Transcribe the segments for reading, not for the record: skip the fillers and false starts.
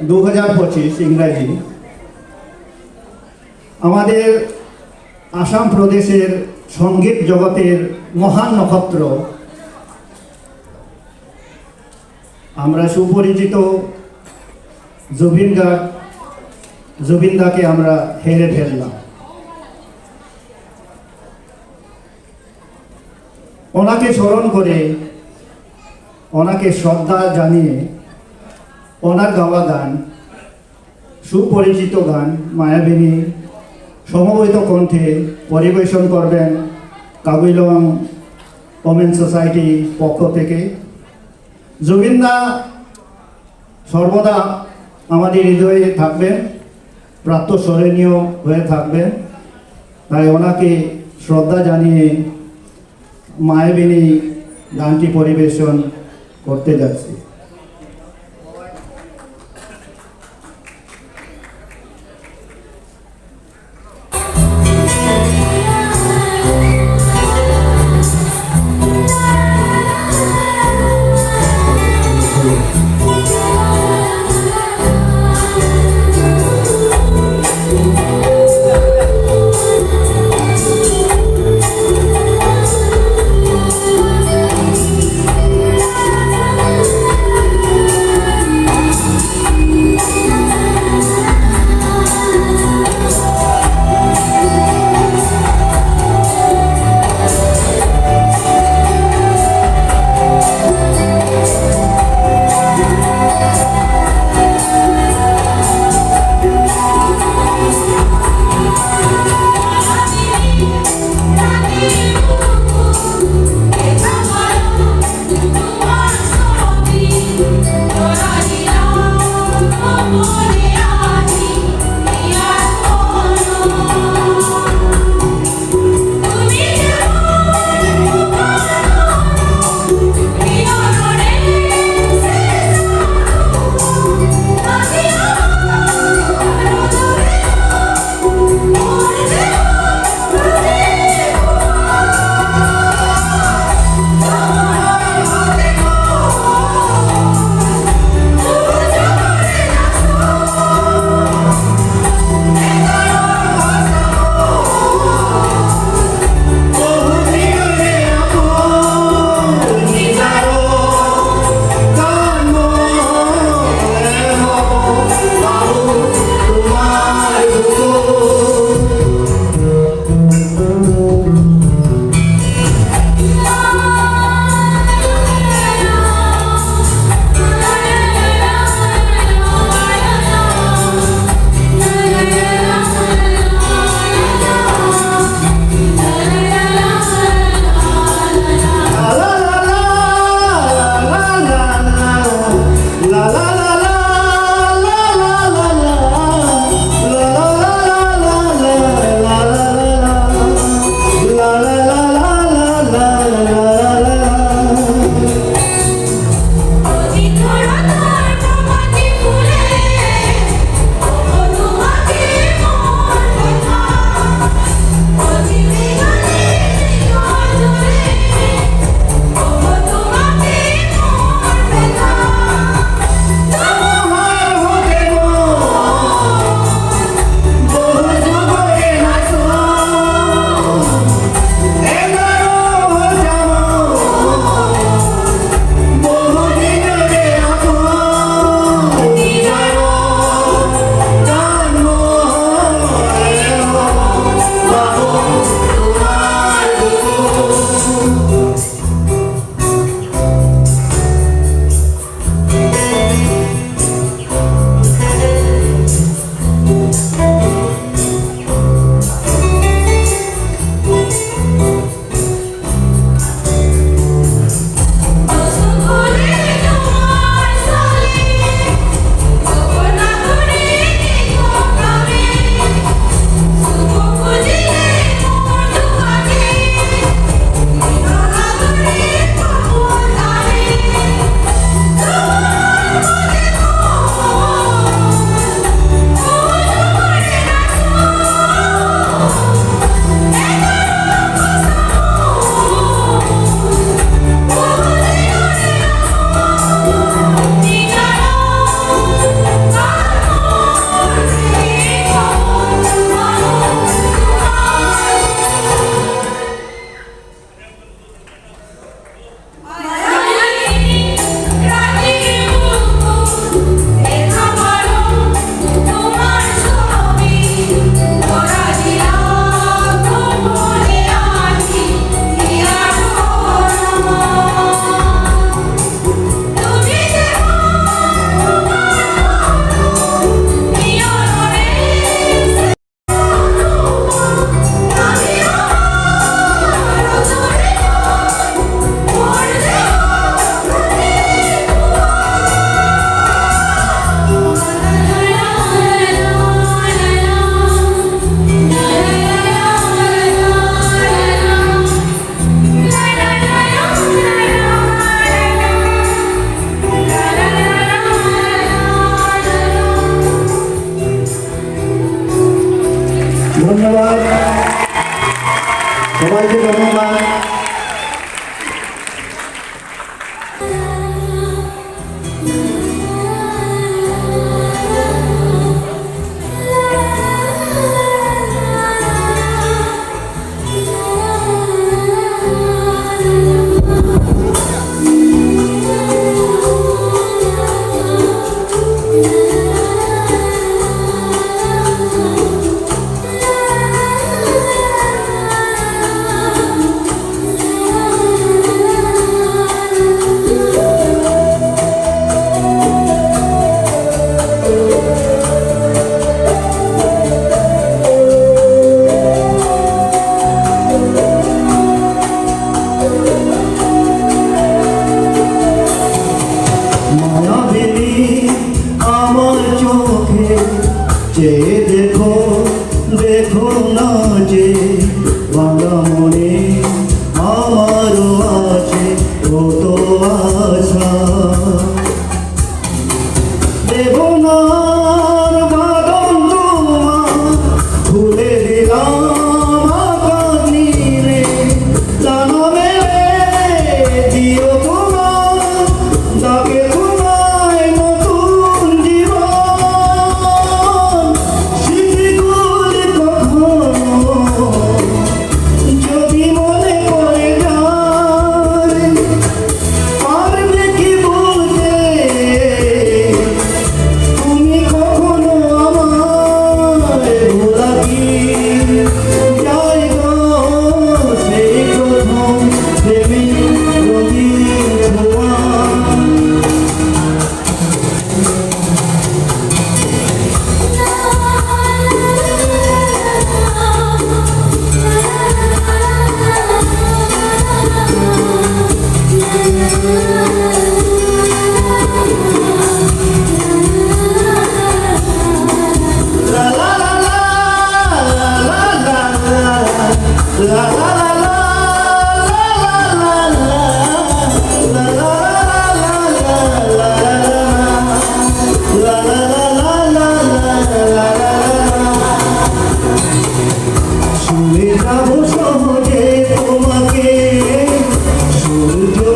2025 ইংরাজি আমাদের আসাম প্রদেশের সঙ্গীত জগতের মহান নক্ষত্র, আমরা সুপরিচিত জুবিনদাকে আমরা হেরে ফেললাম। ওনাকে স্মরণ করে, ওনাকে শ্রদ্ধা জানিয়ে ওনার গাওয়া গান, সুপরিচিত গান মায়াবিনী সমবেত কণ্ঠে পরিবেশন করবেন কাগুইলং ওমেন সোসাইটি পক্ষ থেকে। জুবিনদা সর্বদা আমাদের হৃদয়ে থাকবেন, প্রাতঃস্মরণীয় হয়ে থাকবেন। তাই ওনাকে শ্রদ্ধা জানিয়ে মায়াবিনী গানটি পরিবেশন করতে যাচ্ছি।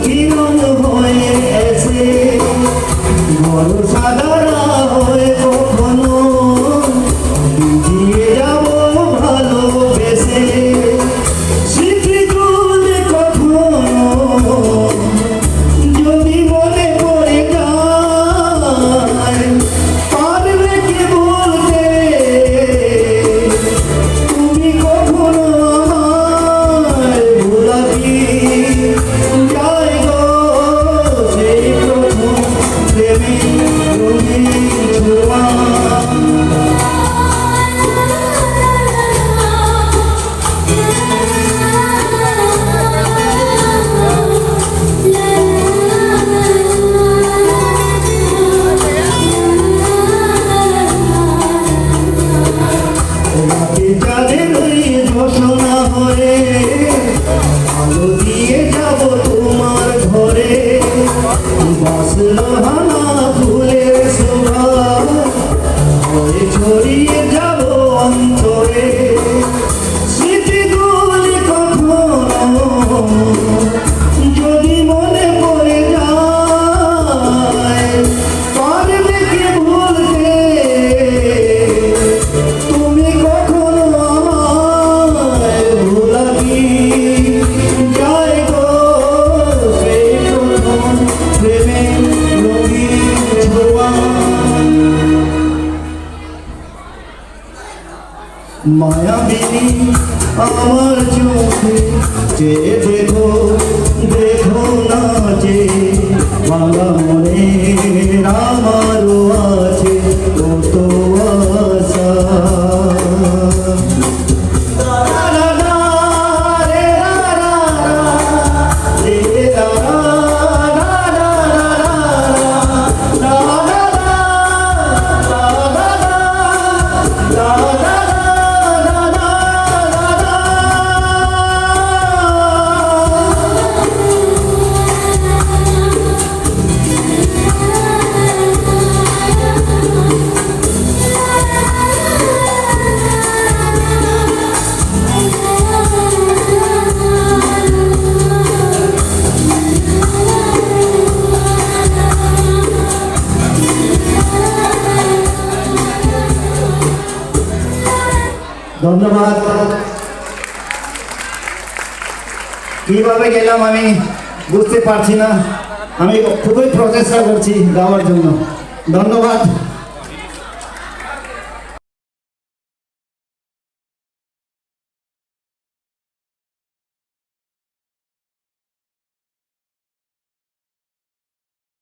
কিরণ হয়ে এসে বড় সাদারা হয়ে কখনো ভিজিয়ে যাব ভালোবেসে স্মৃতিগুলো কখনো যদি মনে পড়ে যায় পারবে কি বলতে তুমি কখনো আমায় ভোলাবি যায় গো সেই প্রথম প্রেমে রঙিন ছোঁয়া রাতে চাঁদের ওই ঘোষণা হয়ে আলো দিয়ে যাব তোমার ঘরে বাসলো হানা ফুলের শোভা হয়ে ছড়িয়ে যাব অন্তরে স্মৃতিগুলি কখনো যদি মনে পড়ে যায় পারবে কি ভুলতে তুমি কখনো আমায় ভোলাবি যায় গো সেই প্রথম প্রেমে রঙিন ছোঁয়া মায়াবিনী আমার চোখে চেয়ে দেখো দেখো না যে ভাঙা মনে আমারও আছে কত আশা ধন্যবাদ। কিভাবে গেলাম আমি বুঝতে পারছি না, আমি খুবই প্রচেষ্টা করছি গাওয়ার জন্য। ধন্যবাদ।